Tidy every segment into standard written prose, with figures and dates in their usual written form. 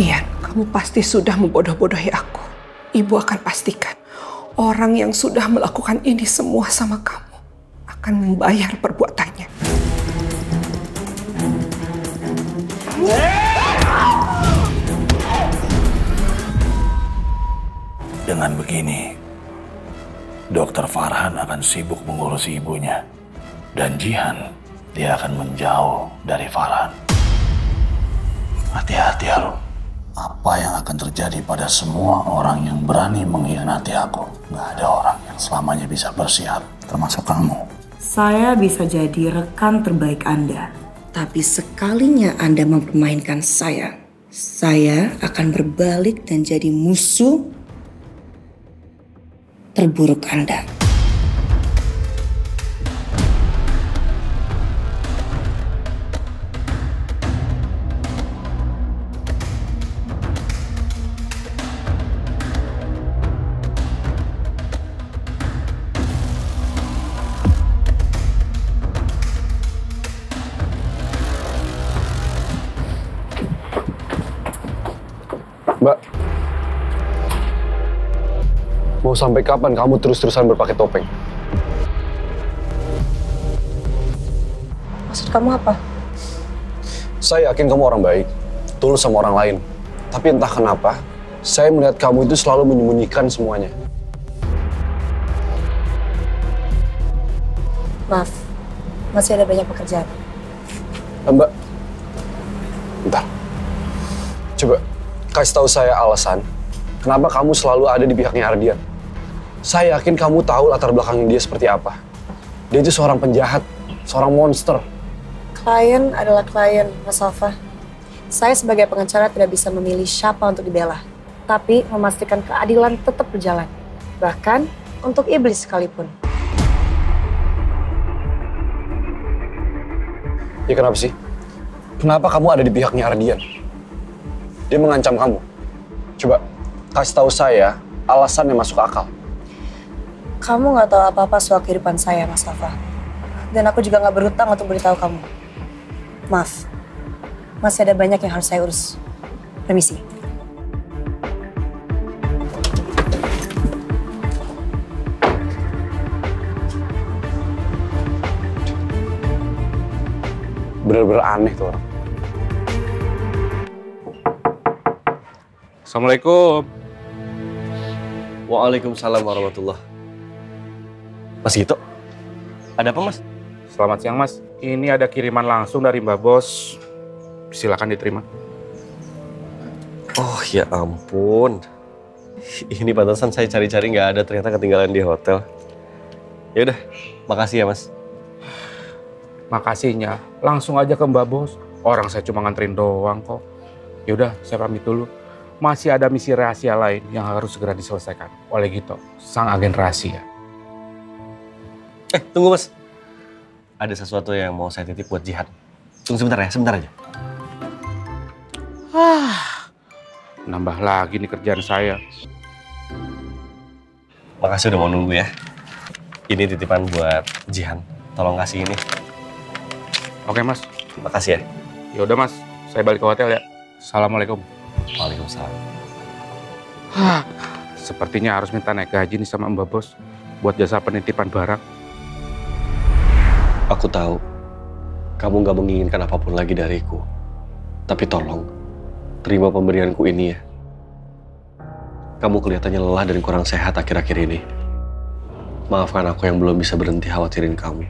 Ardian, kamu pasti sudah membodoh-bodohi aku. Ibu akan pastikan orang yang sudah melakukan ini semua sama kamu akan membayar perbuatannya. Dengan begini, Dokter Farhan akan sibuk mengurusi ibunya. Dan Jihan, dia akan menjauh dari Farhan. Hati-hati, Harum. Apa yang akan terjadi pada semua orang yang berani mengkhianati aku? Gak ada orang yang selamanya bisa bersiap, termasuk kamu. Saya bisa jadi rekan terbaik Anda. Tapi sekalinya Anda mempermainkan saya akan berbalik dan jadi musuh terburuk Anda. Mbak, mau sampai kapan kamu terus-terusan berpakai topeng? Maksud kamu apa? Saya yakin kamu orang baik, tulus sama orang lain. Tapi entah kenapa, saya melihat kamu itu selalu menyembunyikan semuanya. Maaf, masih ada banyak pekerjaan. Mbak, bentar. Coba kasih tahu saya alasan kenapa kamu selalu ada di pihaknya Ardian. Saya yakin kamu tahu latar belakang dia seperti apa. Dia itu seorang penjahat, seorang monster. Klien adalah klien, Mas Alfa. Saya sebagai pengacara tidak bisa memilih siapa untuk dibela. Tapi memastikan keadilan tetap berjalan. Bahkan untuk iblis sekalipun. Ya kenapa sih? Kenapa kamu ada di pihaknya Ardian? Dia mengancam kamu. Coba kasih tahu saya alasan yang masuk akal. Kamu nggak tahu apa-apa soal kehidupan saya, Mas Alfa. Dan aku juga nggak berhutang untuk beritahu kamu. Maaf, masih ada banyak yang harus saya urus. Permisi. Bener-bener aneh tuh orang. Assalamualaikum. Waalaikumsalam warahmatullahi. Mas Gito, ada apa Mas? Selamat siang Mas. Ini ada kiriman langsung dari Mbak Bos. Silakan diterima. Oh ya ampun. Ini pantasan saya cari-cari nggak ada, ternyata ketinggalan di hotel. Ya udah, makasih ya Mas. Makasihnya langsung aja ke Mbak Bos. Orang saya cuma nganterin doang kok. Ya udah, saya pamit dulu. Masih ada misi rahasia lain yang harus segera diselesaikan oleh Gito, sang agen rahasia. Tunggu Mas. Ada sesuatu yang mau saya titip buat Jihan. Tunggu sebentar ya, sebentar aja. Nambah lagi nih kerjaan saya. Makasih udah mau nunggu ya. Ini titipan buat Jihan. Tolong kasih ini. Oke Mas. Makasih ya. Ya udah Mas, saya balik ke hotel ya. Assalamualaikum. Waalaikumsalam. Sepertinya harus minta naik gaji nih sama Mbak Bos buat jasa penitipan barang. Aku tahu kamu gak menginginkan apapun lagi dariku. Tapi tolong, terima pemberianku ini ya. Kamu kelihatannya lelah dan kurang sehat akhir-akhir ini. Maafkan aku yang belum bisa berhenti khawatirin kamu.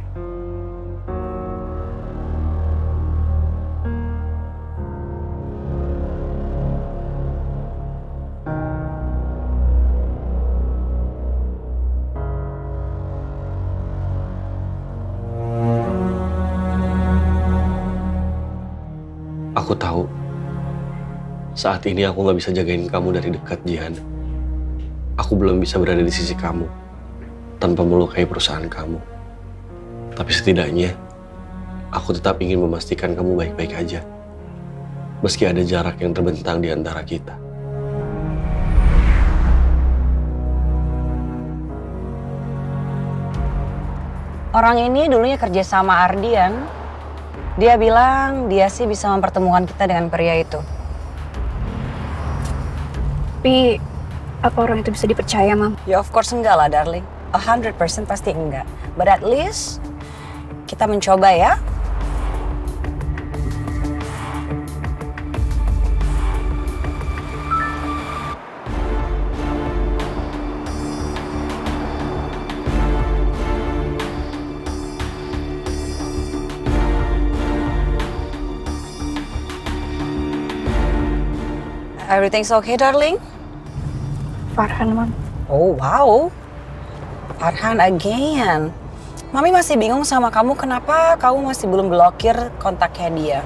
Aku tahu, saat ini aku gak bisa jagain kamu dari dekat, Jihan. Aku belum bisa berada di sisi kamu, tanpa melukai perusahaan kamu. Tapi setidaknya, aku tetap ingin memastikan kamu baik-baik aja. Meski ada jarak yang terbentang di antara kita. Orang ini dulunya kerja sama Ardian. Dia bilang dia sih bisa mempertemukan kita dengan pria itu. Tapi apa orang itu bisa dipercaya, Mam? Ya of course enggak lah, darling. 100% pasti enggak. But at least kita mencoba ya. Everything's okay, darling? Farhan, Mam. Oh, wow. Farhan again. Mami masih bingung sama kamu kenapa kamu masih belum blokir kontaknya dia.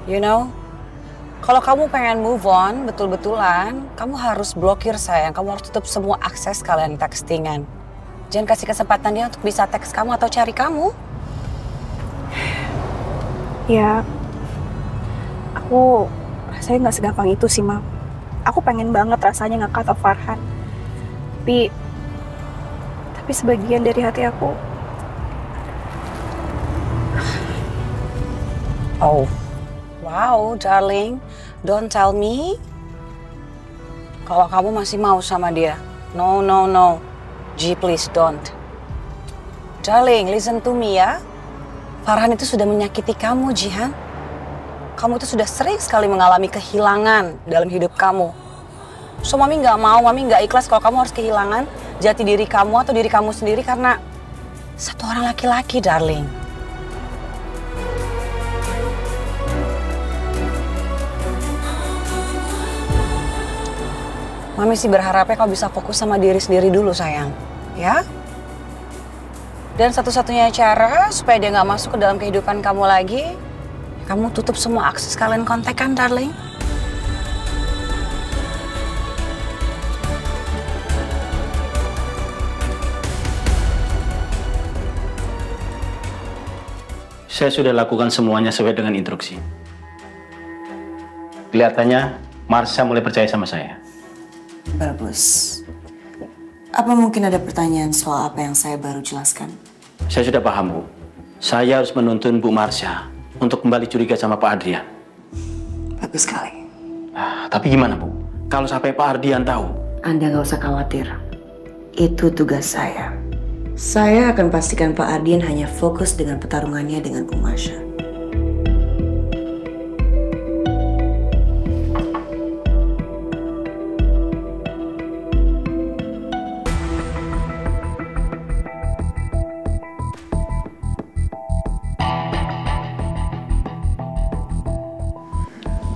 You know, kalau kamu pengen move on betul-betulan, kamu harus blokir sayang. Kamu harus tutup semua akses kalian textingan. Jangan kasih kesempatan dia untuk bisa teks kamu atau cari kamu. Ya, aku rasanya nggak segampang itu sih, Mam. Aku pengen banget rasanya nge-cut off Farhan. Tapi sebagian dari hati aku. Oh, wow, darling. Don't tell me kalau kamu masih mau sama dia. No, no, no. G, please don't. Darling, listen to me ya. Farhan itu sudah menyakiti kamu, Jihan. Kamu itu sudah sering sekali mengalami kehilangan dalam hidup kamu. So, Mami nggak mau, Mami nggak ikhlas kalau kamu harus kehilangan jati diri kamu atau diri kamu sendiri karena satu orang laki-laki, darling. Mami sih berharapnya kau bisa fokus sama diri sendiri dulu, sayang. Ya? Dan satu-satunya cara supaya dia nggak masuk ke dalam kehidupan kamu lagi, kamu tutup semua akses kalian kontak kan, darling? Saya sudah lakukan semuanya sesuai dengan instruksi. Kelihatannya Marsha mulai percaya sama saya. Bagus. Apa mungkin ada pertanyaan soal apa yang saya baru jelaskan? Saya sudah paham, Bu. Saya harus menuntun Bu Marsha untuk kembali curiga sama Pak Adrian. Bagus sekali. Tapi gimana, Bu? Kalau sampai Pak Ardian tahu? Anda nggak usah khawatir. Itu tugas saya. Saya akan pastikan Pak Ardian hanya fokus dengan pertarungannya dengan Bu Marsha.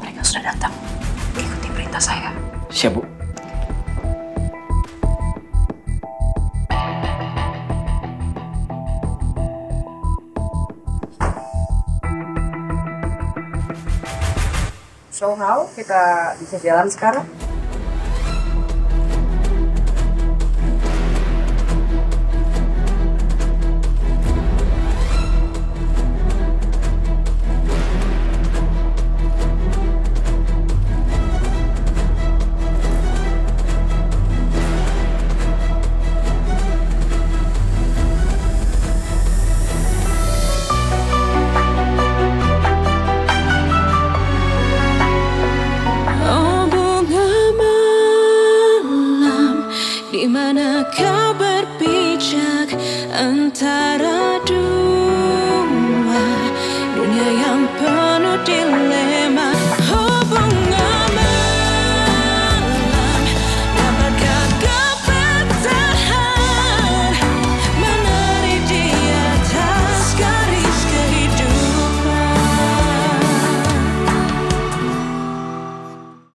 Mereka sudah datang. Ikuti perintah saya. Siap, Bu. So how kita bisa jalan sekarang? Dimana kau berpijak antara dua dunia yang penuh dilema.